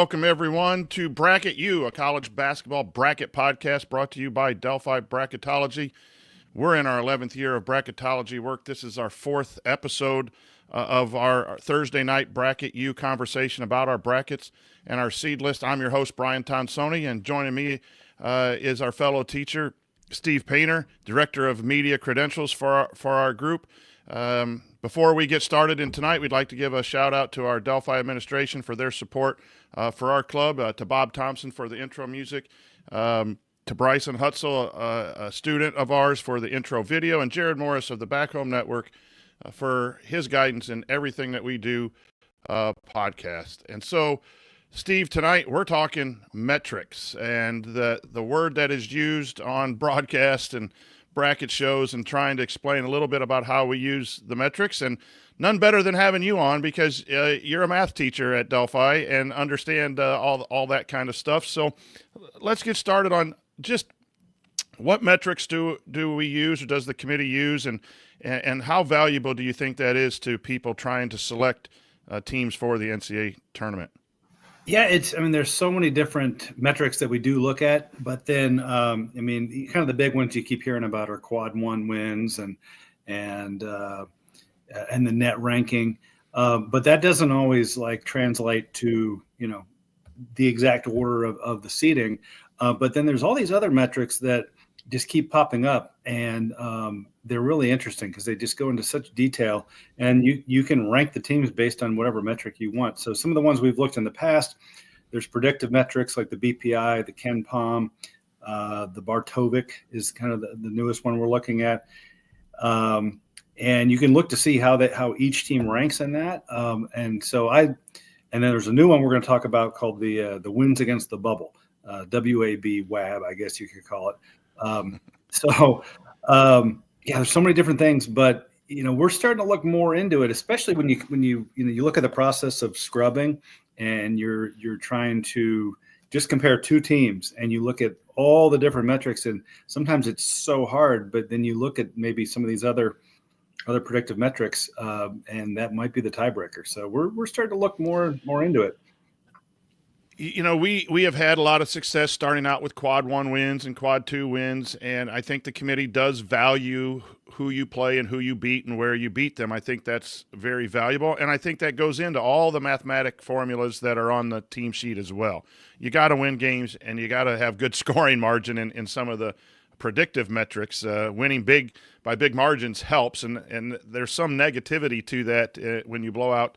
welcome everyone to Bracket U, a college basketball bracket podcast brought to you by Delphi Bracketology. We're in our 11th year of bracketology work. This is our fourth episode of our Thursday night Bracket U conversation about our brackets and our seed list. I'm your host, Brian Tonsoni, and joining me is our fellow teacher, Steve Painter, Director of Media Credentials for our group. Before we get started in tonight, we'd like to give a shout out to our Delphi administration for their support for our club, to Bob Thompson for the intro music, to Bryson Hutzel, a student of ours, for the intro video, and Jared Morris of the Back Home Network for his guidance in everything that we do podcast. And so, Steve, tonight we're talking metrics, and the word that is used on broadcast and bracket shows, and trying to explain a little bit about how we use the metrics. And none better than having you on, because you're a math teacher at Delphi and understand all that kind of stuff. So let's get started on just what metrics do we use, or does the committee use, and how valuable do you think that is to people trying to select teams for the NCAA tournament? Yeah, there's so many different metrics that we do look at, but then, kind of the big ones you keep hearing about are quad one wins and the net ranking. But that doesn't always translate to, the exact order of the seeding. But then there's all these other metrics that just keep popping up, and they're really interesting because they just go into such detail, and you can rank the teams based on whatever metric you want. So some of the ones we've looked in the past, there's predictive metrics like the BPI, the Ken Palm, the Bartovic is kind of the newest one we're looking at. And you can look to see how each team ranks in that. And then there's a new one we're going to talk about called the wins against the bubble, WAB, I guess you could call it. There's so many different things, but we're starting to look more into it, especially when you look at the process of scrubbing, and you're trying to just compare two teams, and you look at all the different metrics, and sometimes it's so hard. But then you look at maybe some of these other predictive metrics, and that might be the tiebreaker. So we're starting to look more into it. We have had a lot of success starting out with quad one wins and quad two wins, and I think the committee does value who you play and who you beat and where you beat them. I think that's very valuable, and I think that goes into all the mathematic formulas that are on the team sheet as well. You got to win games, and you got to have good scoring margin in some of the predictive metrics. Winning by big margins helps, and there's some negativity to that when you blow out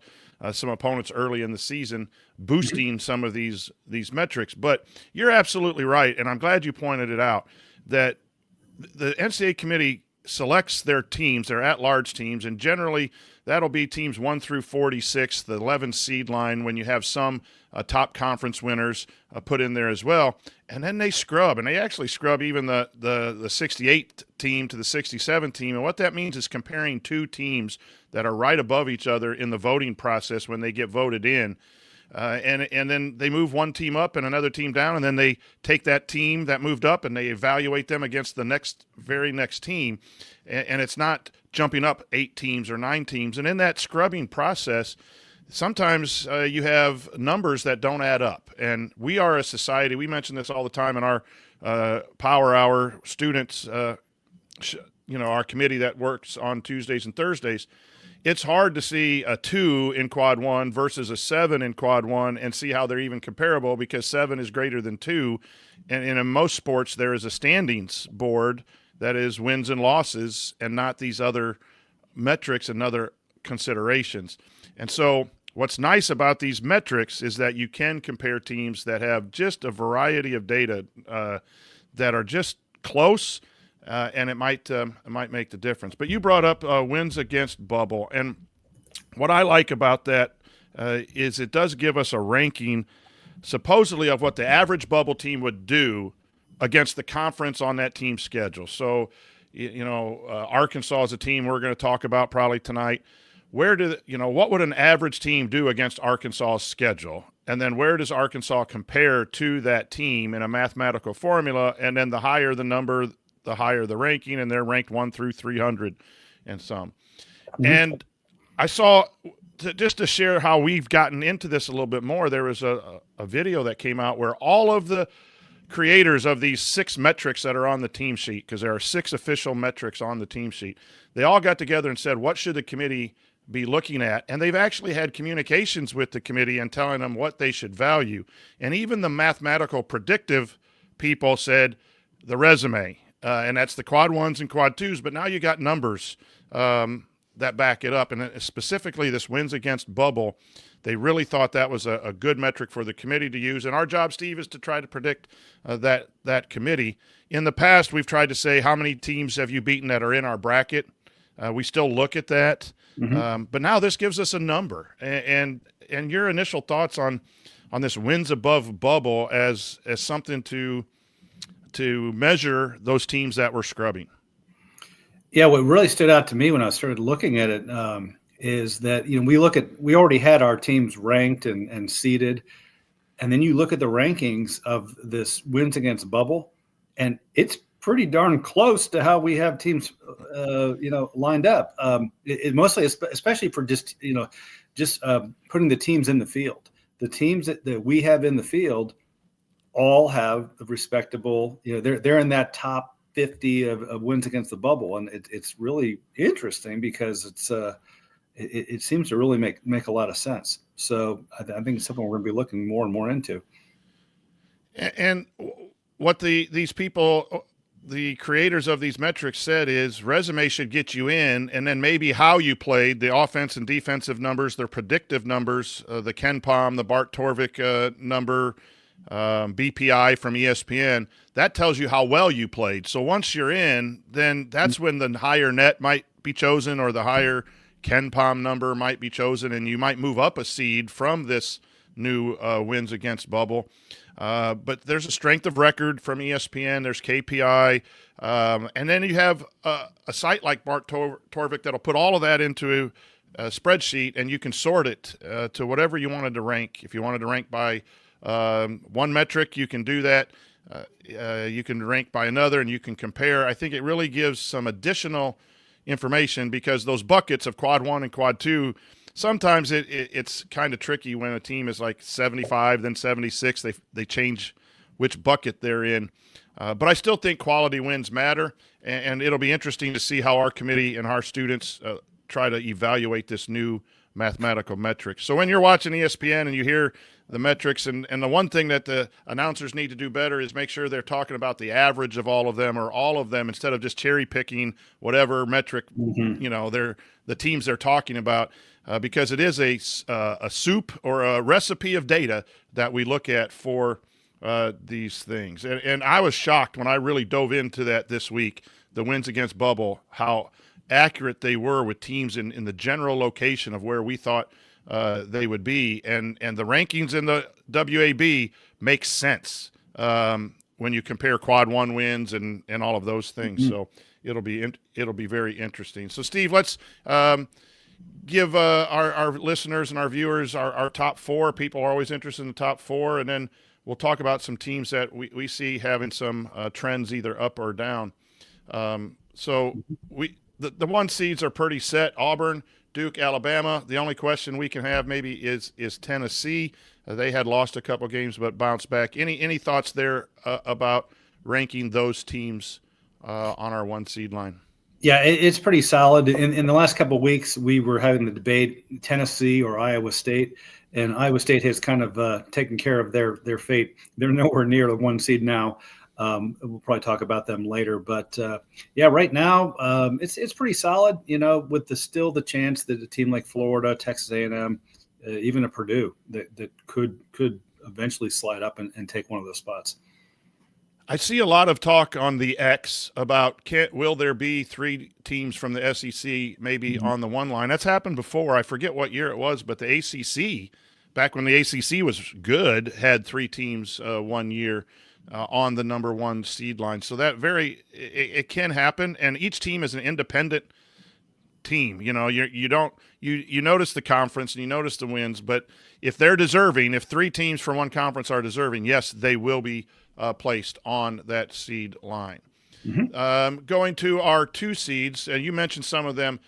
some opponents early in the season, boosting some of these metrics. But you're absolutely right, and I'm glad you pointed it out, that the NCAA committee selects their teams, their at-large teams, and generally that'll be teams 1 through 46, the 11 seed line, when you have some top conference winners put in there as well. And then they scrub, and they actually scrub even the 68 team to the 67 team. And what that means is comparing two teams that are right above each other in the voting process when they get voted in. And then they move one team up and another team down, and then they take that team that moved up and they evaluate them against the very next team. And it's not jumping up 8 teams or 9 teams. And in that scrubbing process, sometimes you have numbers that don't add up. And we are a society, we mention this all the time in our Power Hour students, our committee that works on Tuesdays and Thursdays. It's hard to see a 2 in quad 1 versus a 7 in quad 1 and see how they're even comparable, because 7 is greater than 2. And in most sports, there is a standings board that is wins and losses, and not these other metrics and other considerations. And so what's nice about these metrics is that you can compare teams that have just a variety of data that are just close, and it might make the difference. But you brought up wins against bubble, and what I like about that is it does give us a ranking, supposedly, of what the average bubble team would do against the conference on that team's schedule. So, Arkansas is a team we're going to talk about probably tonight. What would an average team do against Arkansas's schedule? And then where does Arkansas compare to that team in a mathematical formula? And then the higher the number, the higher the ranking, and they're ranked 1 through 300 and some. Mm-hmm. And I saw just to share how we've gotten into this a little bit more, there was a video that came out where all of the creators of these 6 metrics that are on the team sheet, because there are 6 official metrics on the team sheet, they all got together and said, what should the committee be looking at? And they've actually had communications with the committee and telling them what they should value. And even the mathematical predictive people said the resume, and that's the quad 1s and quad 2s, but now you got numbers that back it up. And specifically this wins against bubble, they really thought that was a good metric for the committee to use. And our job, Steve, is to try to predict that committee. In the past, we've tried to say, how many teams have you beaten that are in our bracket? We still look at that. But now this gives us a number. And your initial thoughts on this wins above bubble as something to measure those teams that we're scrubbing. Yeah, what really stood out to me when I started looking at it is that, we already had our teams ranked and seeded, and then you look at the rankings of this wins against bubble, and it's pretty darn close to how we have teams, lined up. It mostly, especially for just putting the teams in the field. The teams that we have in the field all have a respectable, they're in that top 50 of wins against the bubble, and it's really interesting because it seems to really make a lot of sense. So I think it's something we're going to be looking more and more into. And what these people, the creators of these metrics, said is resume should get you in, and then maybe how you played, the offense and defensive numbers, their predictive numbers, the Ken Palm, the Bart Torvik number, BPI from ESPN, that tells you how well you played. So once you're in, then that's when the higher net might be chosen, or the higher Ken Palm number might be chosen, and you might move up a seed from this new wins against bubble. But there's a strength of record from ESPN. There's KPI. And then you have a site like Bart Torvik that'll put all of that into a spreadsheet, and you can sort it to whatever you wanted to rank. If you wanted to rank by one metric, you can do that. You can rank by another, and you can compare. I think it really gives some additional information, because those buckets of quad 1 and quad 2, sometimes it's kind of tricky when a team is like 75, then 76. They change which bucket they're in. But I still think quality wins matter, and it'll be interesting to see how our committee and our students try to evaluate this new mathematical metric. So when you're watching ESPN and you hear the metrics, and the one thing that the announcers need to do better is make sure they're talking about the average of all of them, or all of them, instead of just cherry picking whatever metric the teams they're talking about, because it is a soup or a recipe of data that we look at for these things. And I was shocked when I really dove into that this week, the wins against bubble, how accurate they were with teams in the general location of where we thought they would be, and the rankings in the WAB make sense when you compare quad 1 wins and all of those things. So it'll be very interesting. So Steve, let's give our listeners and our viewers our top 4. People are always interested in the top 4, and then we'll talk about some teams that we see having some trends either up or down. So the 1 seeds are pretty set: Auburn, Duke, Alabama. The only question we can have maybe is Tennessee. They had lost a couple games but bounced back. Any thoughts there about ranking those teams on our 1 seed line? Yeah, it's pretty solid. In the last couple of weeks, we were having the debate, Tennessee or Iowa State, and Iowa State has kind of taken care of their fate. They're nowhere near the 1 seed now. We'll probably talk about them later, but right now it's pretty solid. With still the chance that a team like Florida, Texas A&M, even a Purdue that could eventually slide up and take one of those spots. I see a lot of talk on the X about will there be 3 teams from the SEC maybe on the 1 line. That's happened before. I forget what year it was, but the ACC, back when the ACC was good, had 3 teams 1 year on the number 1 seed line. So that it can happen, and each team is an independent team. You notice the conference and you notice the wins, but if they're deserving, if 3 teams from one conference are deserving, yes, they will be placed on that seed line. Going to our 2 seeds, and you mentioned some of them.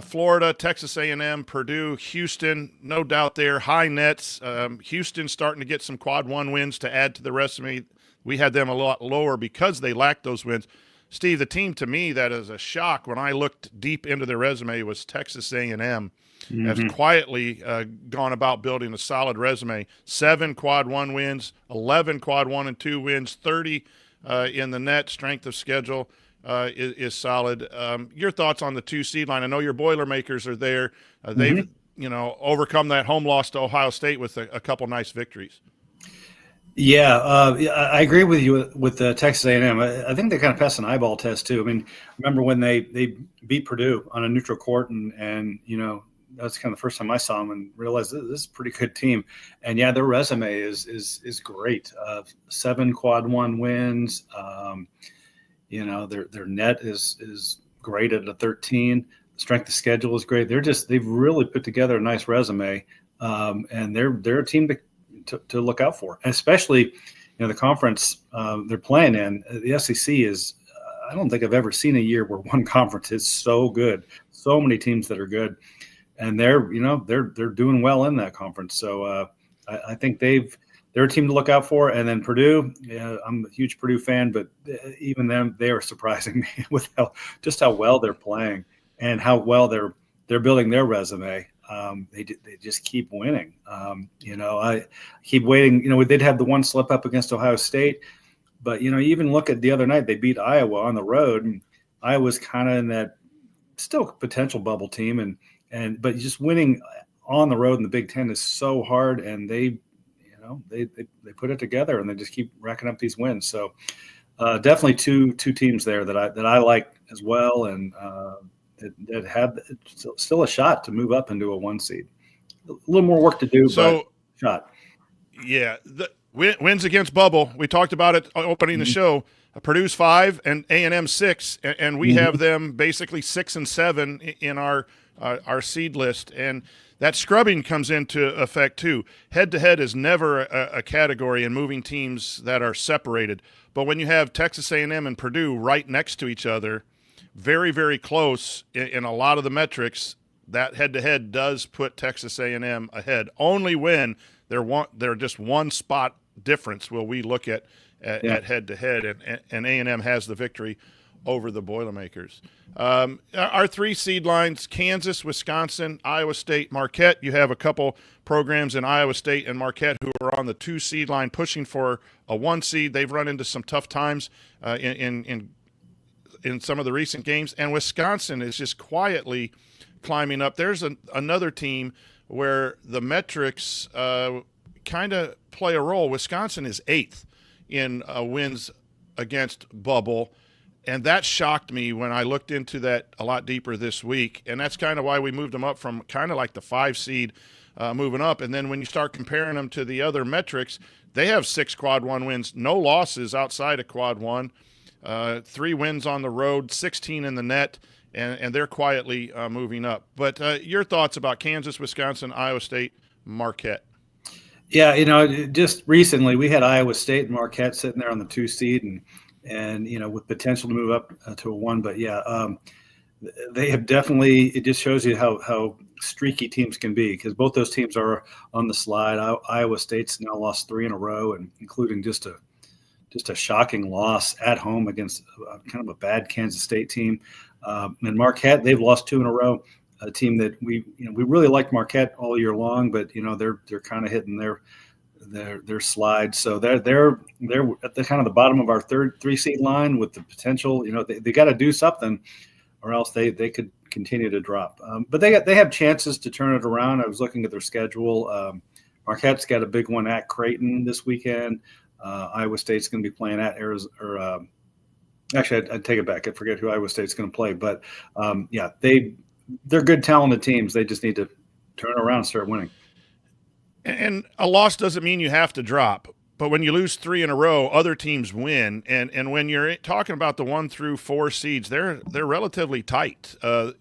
Florida, Texas A&M, Purdue, Houston, no doubt there. High nets. Houston starting to get some quad one wins to add to the resume. We had them a lot lower because they lacked those wins. Steve, the team to me that is a shock when I looked deep into their resume was Texas A&M. Has quietly gone about building a solid resume. 7 quad one wins, 11 quad 1 and 2 wins, 30 in the net. Strength of schedule is solid. Your thoughts on the 2 seed line? I know your Boilermakers are there. They've overcome that home loss to Ohio State with a couple nice victories. Yeah, I agree with you with Texas A&M. I think they kind of passed an eyeball test too. I mean, remember when they beat Purdue on a neutral court, and that's kind of the first time I saw them and realized this is a pretty good team. And yeah, their resume is great. 7 quad one wins. Their net is great at a 13. Strength of schedule is great. They've really put together a nice resume, and they're a team to look out for, and especially the conference they're playing in. The SEC is. I don't think I've ever seen a year where one conference is so good. So many teams that are good. And they're doing well in that conference. So I think they're a team to look out for. And then Purdue, I'm a huge Purdue fan, but even them, they are surprising me with how well they're playing and how well they're building their resume. They just keep winning. I keep waiting. We did have the one slip up against Ohio State, but even look at the other night, they beat Iowa on the road, and Iowa's kind of in that still potential bubble team, but just winning on the road in the Big Ten is so hard, and they put it together, and they just keep racking up these wins. So definitely two teams there that I like as well, and that have still a shot to move up into a 1 seed. A little more work to do, but shot. Yeah, the wins against bubble. We talked about it opening the show. Purdue's 5 and A&M 6, and we have them basically 6 and 7 in our seed list, and that scrubbing comes into effect too. Head-to-head is never a category in moving teams that are separated, but when you have Texas A&M and Purdue right next to each other, very, very close in a lot of the metrics, that head-to-head does put Texas A&M ahead. Only when they're just one spot difference will we look at head-to-head, and A&M has the victory over the Boilermakers. Our 3 seed lines, Kansas, Wisconsin, Iowa State, Marquette. You have a couple programs in Iowa State and Marquette who are on the 2 seed line pushing for a 1 seed. They've run into some tough times in some of the recent games, and Wisconsin is just quietly climbing up. There's another team where the metrics kind of play a role. Wisconsin is 8th in wins against bubble, and that shocked me when I looked into that a lot deeper this week, and that's kind of why we moved them up from kind of like the 5 seed moving up. And then when you start comparing them to the other metrics, they have 6 quad 1 wins, no losses outside of quad 1, 3 wins on the road, 16 in the net, and they're quietly moving up. But your thoughts about Kansas, Wisconsin, Iowa State, Marquette? Yeah, just recently we had Iowa State and Marquette sitting there on the 2 seed, and with potential to move up to a 1. But yeah, they have definitely. It just shows you how streaky teams can be, because both those teams are on the slide. Iowa State's now lost 3 in a row, and including just a shocking loss at home against kind of a bad Kansas State team. And Marquette, they've lost 2 in a row. A team that we really liked Marquette all year long, but they're kind of hitting their slide. So they're at the kind of the bottom of our 3 seed line with the potential. They got to do something, or else they could continue to drop. But they have chances to turn it around. I was looking at their schedule. Marquette's got a big one at Creighton this weekend. Iowa State's going to be playing at Arizona. Actually, I'd take it back. I forget who Iowa State's going to play. But, yeah, they're good, talented teams. They just need to turn around and start winning. And a loss doesn't mean you have to drop. But when you lose 3 in a row, other teams win. And when you're talking about the 1 through 4 seeds, they're relatively tight.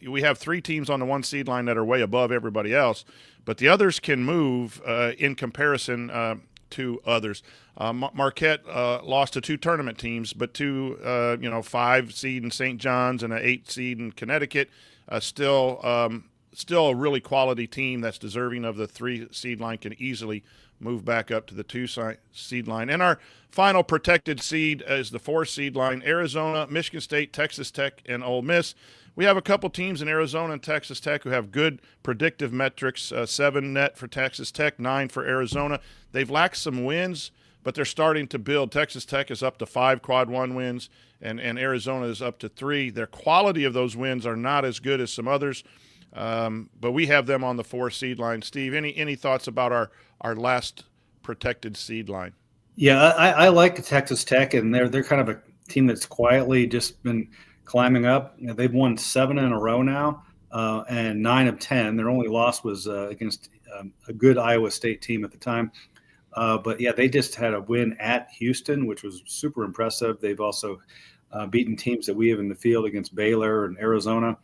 We have 3 teams on the 1 seed line that are way above everybody else. But the others can move in comparison to others. Marquette lost to 2 tournament teams, but 2, 5 seed in St. John's and an 8 seed in Connecticut. Still a really quality team that's deserving of the 3 seed line, can easily move back up to the 2 seed line. And our final protected seed is the 4 seed line: Arizona, Michigan State, Texas Tech, and Ole Miss. We have a couple teams in Arizona and Texas Tech who have good predictive metrics, 7 net for Texas Tech, 9 for Arizona. They've lacked some wins, but they're starting to build. Texas Tech is up to 5 quad 1 wins, and Arizona is up to 3. Their quality of those wins are not as good as some others, but we have them on the 4 seed line. Steve, any thoughts about our last protected seed line? Yeah, I like Texas Tech, and they're kind of a team that's quietly just been climbing up. They've won 7 in a row now, and 9 of 10. Their only loss was against a good Iowa State team at the time. But yeah, they just had a win at Houston, which was super impressive. They've also beaten teams that we have in the field against Baylor and Arizona.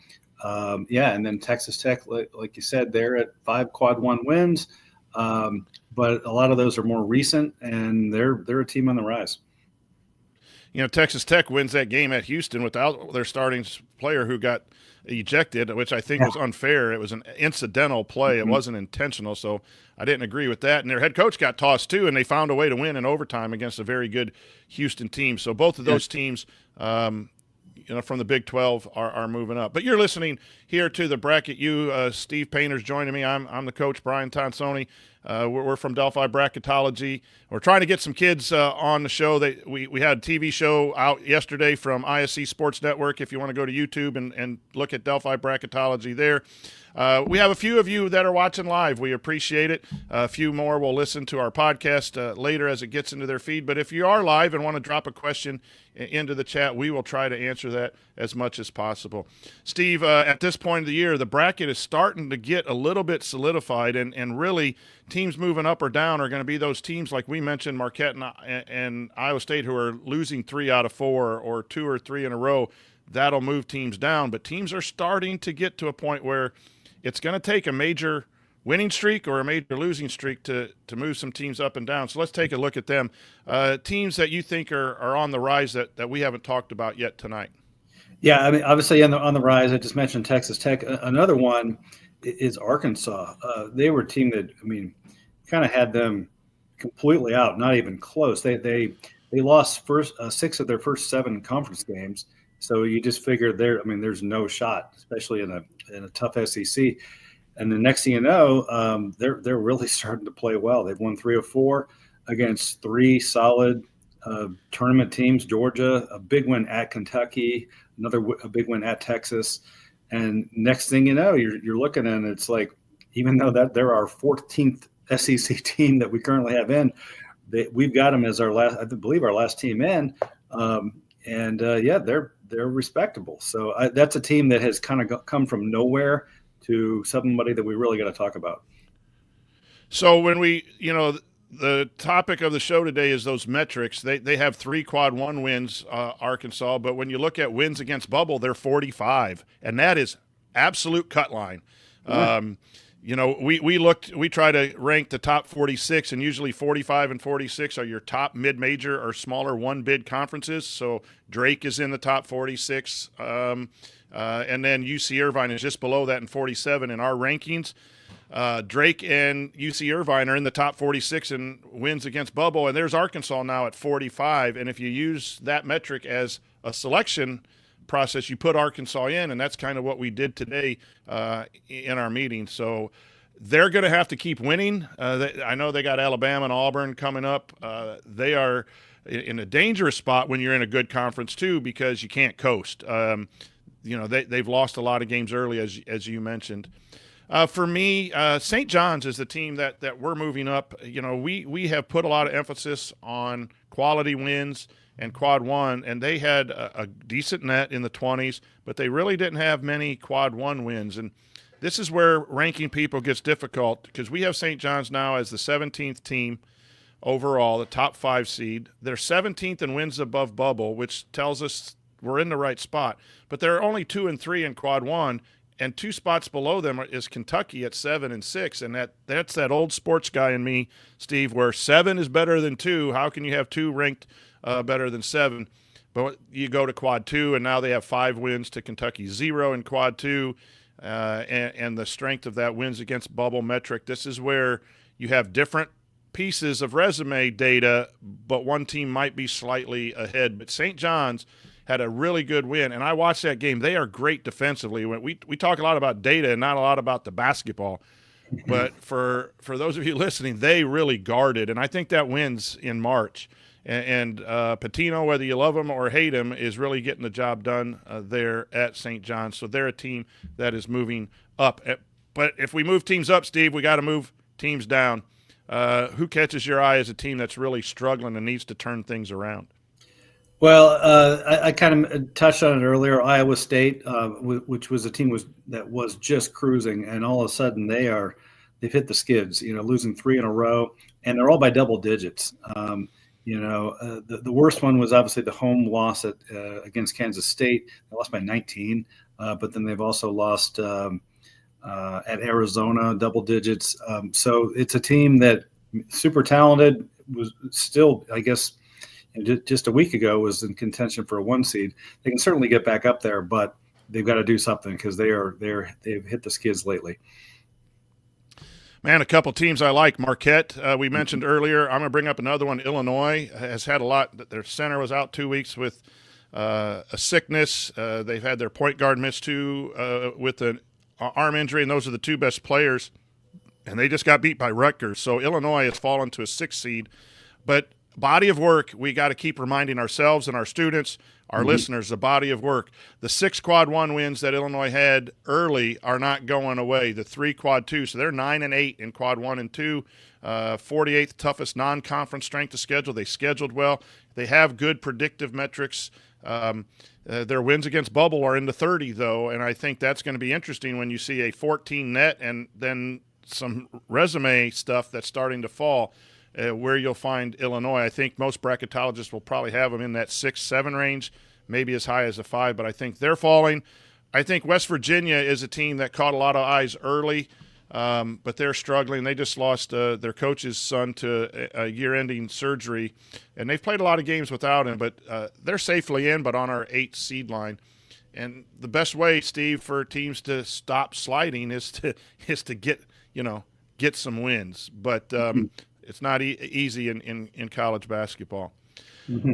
And then Texas Tech, like you said, they're at 5 quad 1 wins. But a lot of those are more recent, and they're a team on the rise. Texas Tech wins that game at Houston without their starting player, who got ejected, which I think was unfair. It was an incidental play. Mm-hmm. It wasn't intentional, so I didn't agree with that. And their head coach got tossed too, and they found a way to win in overtime against a very good Houston team. So both of those teams, from the Big 12 are moving up. But you're listening here to the Bracket U. Steve Painter's joining me. I'm the coach, Brian Tonsoni. We're from Delphi Bracketology. We're trying to get some kids on the show. We had a TV show out yesterday from ISC Sports Network. If you want to go to YouTube and look at Delphi Bracketology there. We have a few of you that are watching live. We appreciate it. A few more will listen to our podcast later as it gets into their feed. But if you are live and want to drop a question into the chat, we will try to answer that as much as possible. Steve, at this point of the year, the bracket is starting to get a little bit solidified, and really teams moving up or down are going to be those teams like we mentioned, Marquette and Iowa State, who are losing 3 out of 4 or 2 or 3 in a row. That'll move teams down. But teams are starting to get to a point where it's going to take a major winning streak or a major losing streak to move some teams up and down. So let's take a look at them. Teams that you think are on the rise that we haven't talked about yet tonight. Yeah, I mean, obviously on the rise, I just mentioned Texas Tech. Another one is Arkansas. They were a team that, kind of had them completely out, not even close. They lost 6 of their first 7 conference games. So you just figure there's no shot, especially in a tough SEC. And the next thing you know, they're really starting to play well. They've won 3 of 4 against 3 solid tournament teams. Georgia, a big win at Kentucky, a big win at Texas. And next thing you know, you're looking at it, it's like, even though that they're our 14th SEC team that we currently have in, we've got them as our last team in. They're respectable. So that's a team that has kind of come from nowhere to somebody that we really got to talk about. So when the topic of the show today is those metrics. They have 3 quad 1 wins, Arkansas, but when you look at wins against bubble, they're 45, and that is absolute cut line. Yeah. We try to rank the top 46, and usually 45 and 46 are your top mid-major or smaller one-bid conferences. So Drake is in the top 46, and then UC Irvine is just below that in 47 in our rankings. Drake and UC Irvine are in the top 46 in wins against bubble, and there's Arkansas now at 45. And if you use that metric as a selection process, you put Arkansas in, and that's kind of what we did today in our meeting. So they're going to have to keep winning. I know they got Alabama and Auburn coming up. They are in a dangerous spot when you're in a good conference too, because you can't coast. They've lost a lot of games early, as you mentioned. For me, St. John's is the team that we're moving up. We have put a lot of emphasis on quality wins and quad 1, and they had a decent net in the 20s, but they really didn't have many quad 1 wins. And this is where ranking people gets difficult, because we have St. John's now as the 17th team overall, the top 5 seed. They're 17th in wins above bubble, which tells us we're in the right spot. But there are only 2 and 3 in quad 1, and 2 spots below them is Kentucky at 7 and 6, and that's that old sports guy in me, Steve, where 7 is better than 2. How can you have 2 ranked better than 7? But you go to quad two, and now they have 5 wins to Kentucky's 0 in quad two, and the strength of that wins against bubble metric. This is where you have different pieces of resume data, but one team might be slightly ahead. But St. John's had a really good win, and I watched that game. They are great defensively. We talk a lot about data and not a lot about the basketball. But for those of you listening, they really guarded, and I think that wins in March. And Patino, whether you love him or hate him, is really getting the job done there at St. John's. So they're a team that is moving up. But if we move teams up, Steve, we got to move teams down. Who catches your eye as a team that's really struggling and needs to turn things around? Well, I kind of touched on it earlier. Iowa State, which was a team that was just cruising, and all of a sudden they've hit the skids. Losing 3 in a row, and they're all by double digits. The worst one was obviously the home loss against Kansas State. They lost by 19, but then they've also lost at Arizona double digits. So it's a team that super talented, was still, I guess, just a week ago was in contention for a 1 seed. They can certainly get back up there, but they've got to do something because they've hit the skids lately. Man, a couple teams I like. Marquette, we mentioned earlier. I'm going to bring up another one. Illinois has had a lot. Their center was out 2 weeks with a sickness. They've had their point guard miss 2 with an arm injury, and those are the 2 best players. And they just got beat by Rutgers. So Illinois has fallen to a 6 seed. But body of work, we got to keep reminding ourselves and our students, our listeners, the body of work. The 6 quad 1 wins that Illinois had early are not going away. The 3 quad 2, so they're 9-8 in quad 1 and 2. 48th toughest non-conference strength of schedule. They scheduled well. They have good predictive metrics. Their wins against bubble are in the 30, though, and I think that's going to be interesting when you see a 14 net and then some resume stuff that's starting to fall. Where you'll find Illinois. I think most bracketologists will probably have them in that 6-7 range, maybe as high as a 5, but I think they're falling. I think West Virginia is a team that caught a lot of eyes early, but they're struggling. They just lost their coach's son to a year-ending surgery, and they've played a lot of games without him, but they're safely in, but on our 8 seed line. And the best way, Steve, for teams to stop sliding is to get some wins. But it's not easy in college basketball.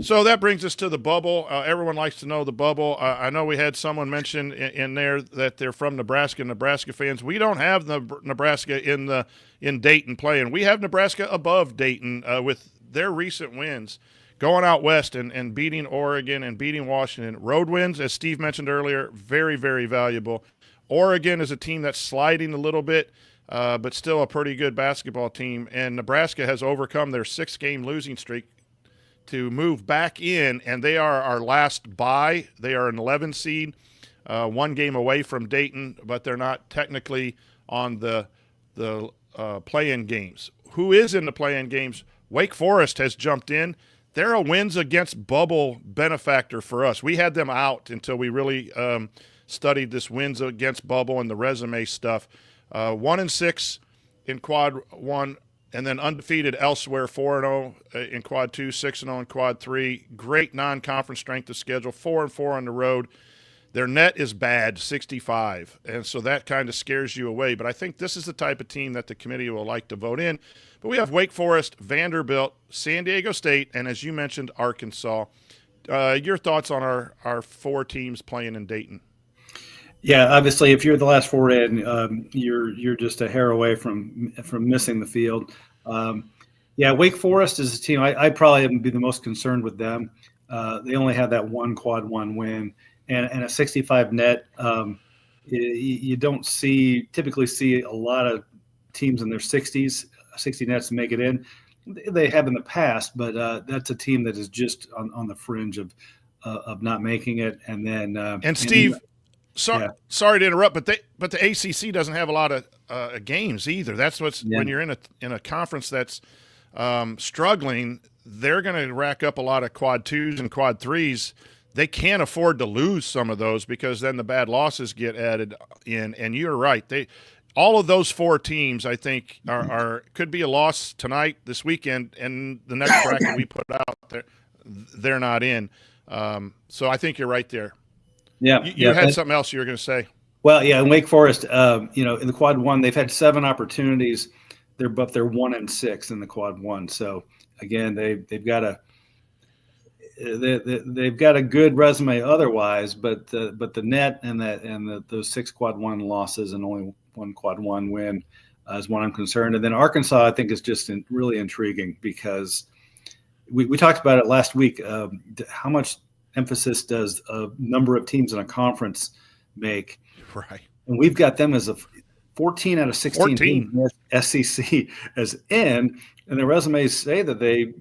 So that brings us to the bubble. Everyone likes to know the bubble. I know we had someone mention in there that they're from Nebraska. Nebraska fans. We don't have Nebraska in Dayton playing. We have Nebraska above Dayton with their recent wins, going out west and beating Oregon and beating Washington. Road wins, as Steve mentioned earlier, very, very valuable. Oregon is a team that's sliding a little bit. But still a pretty good basketball team. And Nebraska has overcome their 6-game losing streak to move back in, and they are our last bye. They are an 11 seed, 1 game away from Dayton, but they're not technically on the play-in games. Who is in the play-in games? Wake Forest has jumped in. They're a wins against bubble benefactor for us. We had them out until we really studied this wins against bubble and the resume stuff. 1-6 in quad 1, and then undefeated elsewhere. 4-0 in quad 2, 6-0 in quad 3. Great non-conference strength of schedule. 4-4 on the road. Their net is bad, 65, and so that kind of scares you away. But I think this is the type of team that the committee will like to vote in. But we have Wake Forest, Vanderbilt, San Diego State, and as you mentioned, Arkansas. Your thoughts on our 4 teams playing in Dayton? Yeah, obviously, if you're the last 4 in, you're just a hair away from missing the field. Wake Forest is a team I probably would be the most concerned with them. They only have that 1 quad 1 win and a 65 net. You don't typically see a lot of teams in their 60s, 60 nets to make it in. They have in the past, but that's a team that is just on the fringe of not making it. And then and Steve. Sorry to interrupt, but the ACC doesn't have a lot of games either. That's when you're in a conference that's struggling, they're going to rack up a lot of quad 2s and quad 3s. They can't afford to lose some of those because then the bad losses get added in. And you're right. All of those 4 teams, I think, could be a loss tonight, this weekend, and the next bracket we put out there, they're not in. So I think you're right there. Yeah, You yeah. had something else you were going to say. Well, yeah, in Wake Forest, in the quad one, they've had 7 opportunities. They're 1-6 in the quad one. So again, they've got a good resume otherwise, but the net and those 6 quad one losses and only 1 quad one win is one I'm concerned. And then Arkansas, I think, is just really intriguing because we talked about it last week. How much emphasis does a number of teams in a conference make? Right. And we've got them as a 14 out of 16 14. teams SEC as in, and the resumes say that they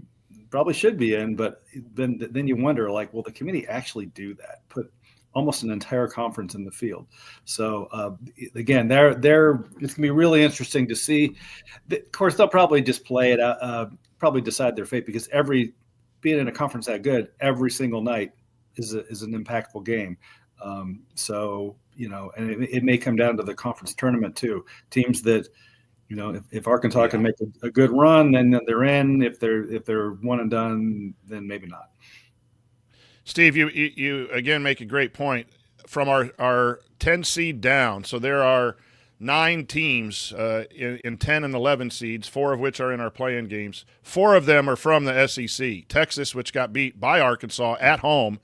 probably should be in, but then you wonder, like, will the committee actually do that? Put almost an entire conference in the field. So again, it's gonna be really interesting to see. Of course, they'll probably just play it out, probably decide their fate, because being in a conference that good every single night is an impactful game. So and it may come down to the conference tournament too. Teams that, if Arkansas can make a good run, then they're in. If they're one and done, then maybe not. Steve, you again make a great point. From our 10 seed down, so there are 9 teams in 10 and 11 seeds, 4 of which are in our play-in games. 4 of them are from the SEC. Texas, which got beat by Arkansas at home,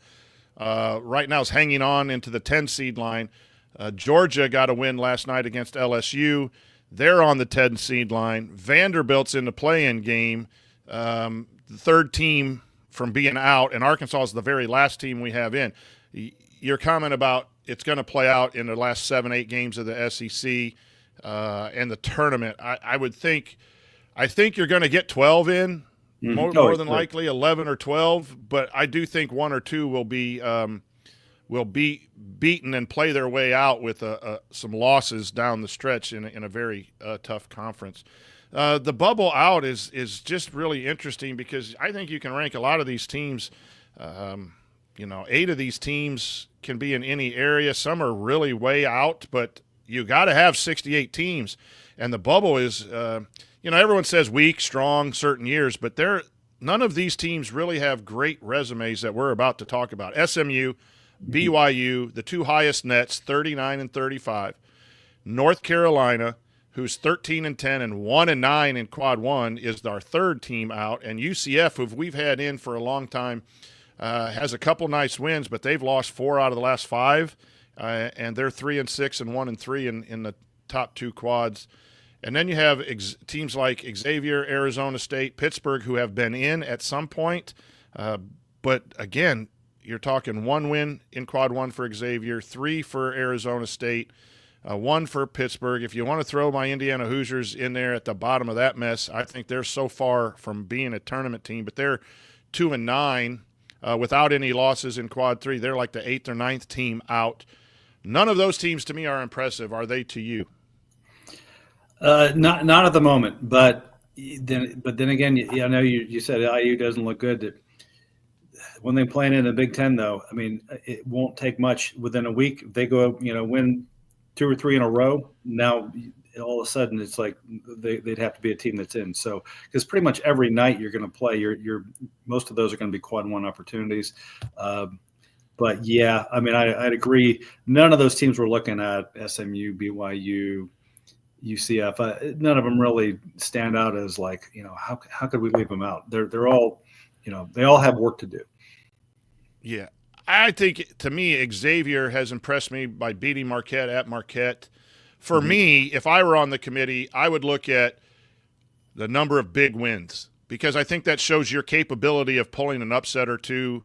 right now is hanging on into the 10 seed line. Georgia got a win last night against LSU. They're on the 10 seed line. Vanderbilt's in the play-in game. The third team from being out, and Arkansas is the very last team we have in. Your comment about it's going to play out in the last 7-8 games of the SEC and the tournament, I think you're going to get 12 in, more than likely 11 or 12, but I do think 1 or 2 will be beaten and play their way out with some losses down the stretch in a very tough conference. The bubble out is just really interesting because I think you can rank a lot of these teams. 8 of these teams can be in any area. Some are really way out, but you got to have 68 teams. And the bubble is, everyone says weak, strong, certain years, but none of these teams really have great resumes that we're about to talk about. SMU, BYU, the 2 highest nets, 39 and 35. North Carolina, who's 13 and 10 and 1 and 9 in quad one, is our 3rd team out. And UCF, who we've had in for a long time, has a couple nice wins, but they've lost 4 out of the last 5, and they're 3 and 6 and 1 and 3 in the top 2 quads. And then you have teams like Xavier, Arizona State, Pittsburgh, who have been in at some point, but again, you're talking 1 win in quad 1 for Xavier, 3 for Arizona State, 1 for Pittsburgh. If you want to throw my Indiana Hoosiers in there at the bottom of that mess, I think they're so far from being a tournament team, but they're 2 and 9. Without any losses in quad 3, they're like the 8th or 9th team out. None of those teams to me are impressive. Are they to you? Not at the moment, but then again, I know you said IU doesn't look good. When they play in the Big Ten, though, I mean, it won't take much. Within a week, if they go, win 2 or 3 in a row. Now, all of a sudden, it's like they'd have to be a team that's in. So, because pretty much every night you're going to play, most of those are going to be quad 1 opportunities. But yeah, I mean, I'd agree. None of those teams we're looking at, SMU, BYU, UCF, none of them really stand out as like, how could we leave them out? They're all, they all have work to do. Yeah. I think, to me, Xavier has impressed me by beating Marquette at Marquette. For me, if I were on the committee, I would look at the number of big wins because I think that shows your capability of pulling an upset or 2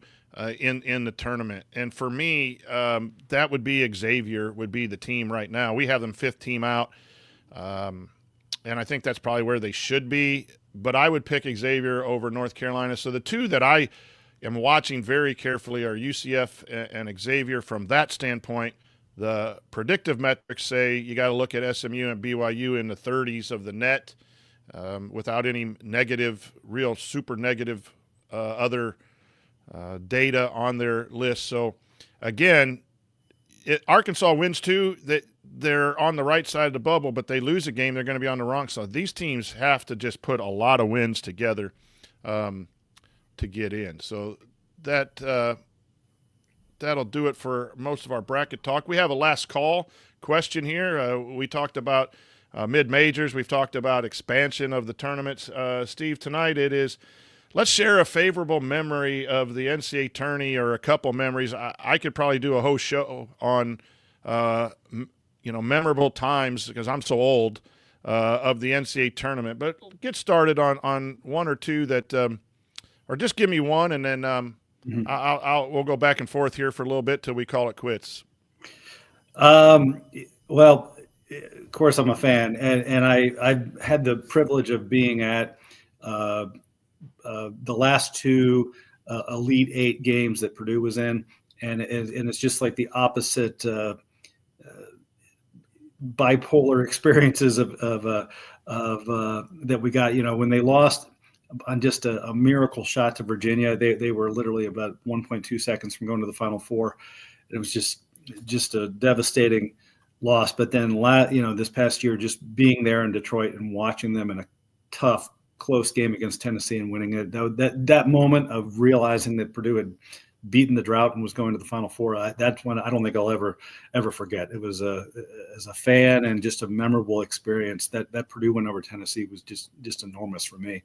in the tournament. And for me, that would be Xavier would be the team right now. We have them 5th team out, and I think that's probably where they should be. But I would pick Xavier over North Carolina. So the 2 that I am watching very carefully are UCF and Xavier from that standpoint. The predictive metrics say you got to look at SMU and BYU in the 30s of the net without any negative, real super negative other data on their list. So, again, Arkansas wins 2. They're on the right side of the bubble, but they lose a game, they're going to be on the wrong side. These teams have to just put a lot of wins together to get in. So that that'll do it for most of our bracket talk. We have a last call question here. We talked about mid-majors. We've talked about expansion of the tournaments. Steve, tonight it is, let's share a favorable memory of the NCAA tourney, or a couple memories. I could probably do a whole show on, memorable times, because I'm so old, of the NCAA tournament. But get started on one or two that, or just give me one, and then we'll go back and forth here for a little bit till we call it quits. Well, of course, I'm a fan, and I've had the privilege of being at the last two Elite Eight games that Purdue was in, and it's just like the opposite bipolar experiences of that we got. When they lost on just a miracle shot to Virginia, they were literally about 1.2 seconds from going to the Final Four. It was just a devastating loss. But then, this past year, just being there in Detroit and watching them in a tough, close game against Tennessee and winning it, that moment of realizing that Purdue had beaten the drought and was going to the Final Four, that's one I don't think I'll ever forget. It was as a fan, and just a memorable experience. That Purdue win over Tennessee was just enormous for me.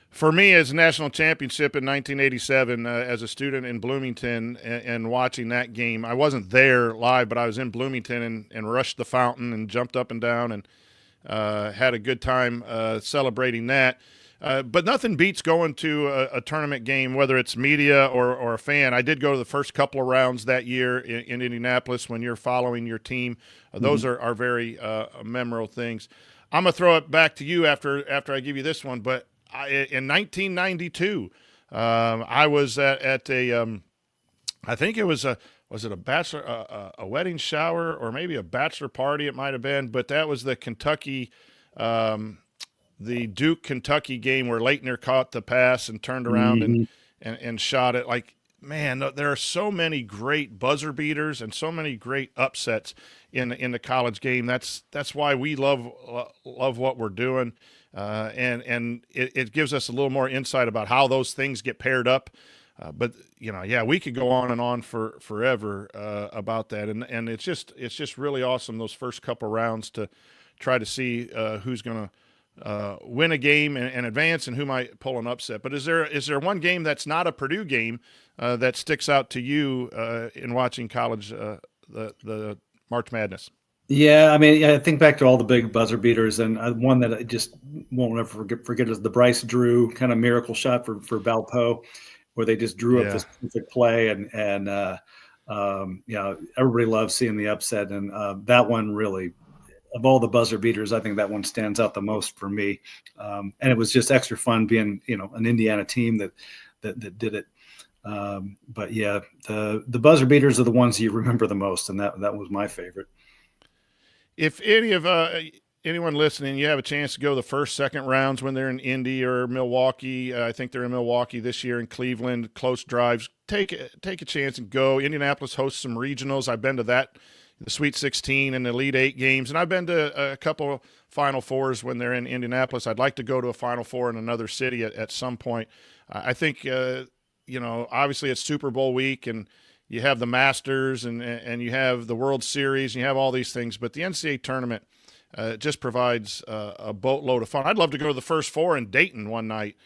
For me, as a national championship in 1987, as a student in Bloomington, and watching that game, I wasn't there live, but I was in Bloomington and rushed the fountain and jumped up and down and had a good time celebrating that. But nothing beats going to a tournament game, whether it's media or a fan. I did go to the first couple of rounds that year in Indianapolis when you're following your team. Those are very memorable things. I'm going to throw it back to you after I give you this one, but in 1992, I was at a, I think it was was it a bachelor, a wedding shower, or maybe a bachelor party? It might have been, but that was the Kentucky, the Duke Kentucky game where Leitner caught the pass and turned around and shot it. Like, man, there are so many great buzzer beaters and so many great upsets in the college game. That's why we love what we're doing. And it gives us a little more insight about how those things get paired up. But we could go on and on for forever about that. And it's just really awesome, those first couple rounds, to try to see who's going to win a game and advance, and who might pull an upset. But is there one game that's not a Purdue game that sticks out to you in watching college, the March Madness? Yeah, I mean, I think back to all the big buzzer beaters, and one that I just won't ever forget is the Bryce Drew kind of miracle shot for Valpo, where they just drew up this perfect play, and everybody loves seeing the upset, and that one really, of all the buzzer beaters, I think that one stands out the most for me, and it was just extra fun being an Indiana team that did it. But yeah, the buzzer beaters are the ones you remember the most, and that was my favorite. If anyone listening, you have a chance to go the first, second rounds when they're in Indy or Milwaukee, I think they're in Milwaukee this year, in Cleveland, close drives, take a chance and go. Indianapolis hosts some regionals. I've been to that, the Sweet 16 and the Elite Eight games, and I've been to a couple Final Fours when they're in Indianapolis. I'd like to go to a Final Four in another city at some point. I think, obviously it's Super Bowl week, and you have the Masters, and you have the World Series, and you have all these things, but the NCAA tournament just provides a boatload of fun. I'd love to go to the First Four in Dayton one night,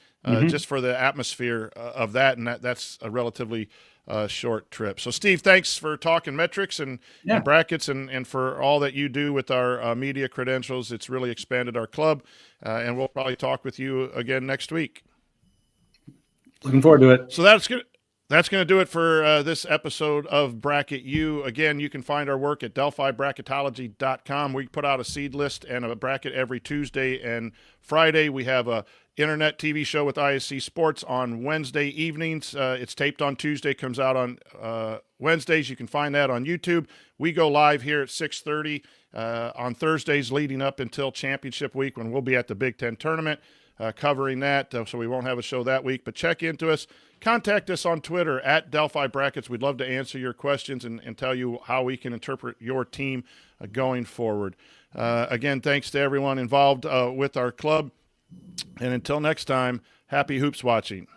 just for the atmosphere of that, and that's a relatively short trip. So, Steve, thanks for talking metrics and brackets, and for all that you do with our media credentials. It's really expanded our club, and we'll probably talk with you again next week. Looking forward to it. So that's good. That's going to do it for this episode of Bracket U. Again, you can find our work at DelphiBracketology.com. We put out a seed list and a bracket every Tuesday and Friday. We have a internet TV show with ISC Sports on Wednesday evenings. It's taped on Tuesday, comes out on Wednesdays. You can find that on YouTube. We go live here at 6:30 on Thursdays leading up until championship week, when we'll be at the Big Ten tournament covering that. So we won't have a show that week, but check into us. Contact us on Twitter at Delphi Brackets. We'd love to answer your questions and tell you how we can interpret your team going forward. Again, thanks to everyone involved with our club. And until next time, happy hoops watching.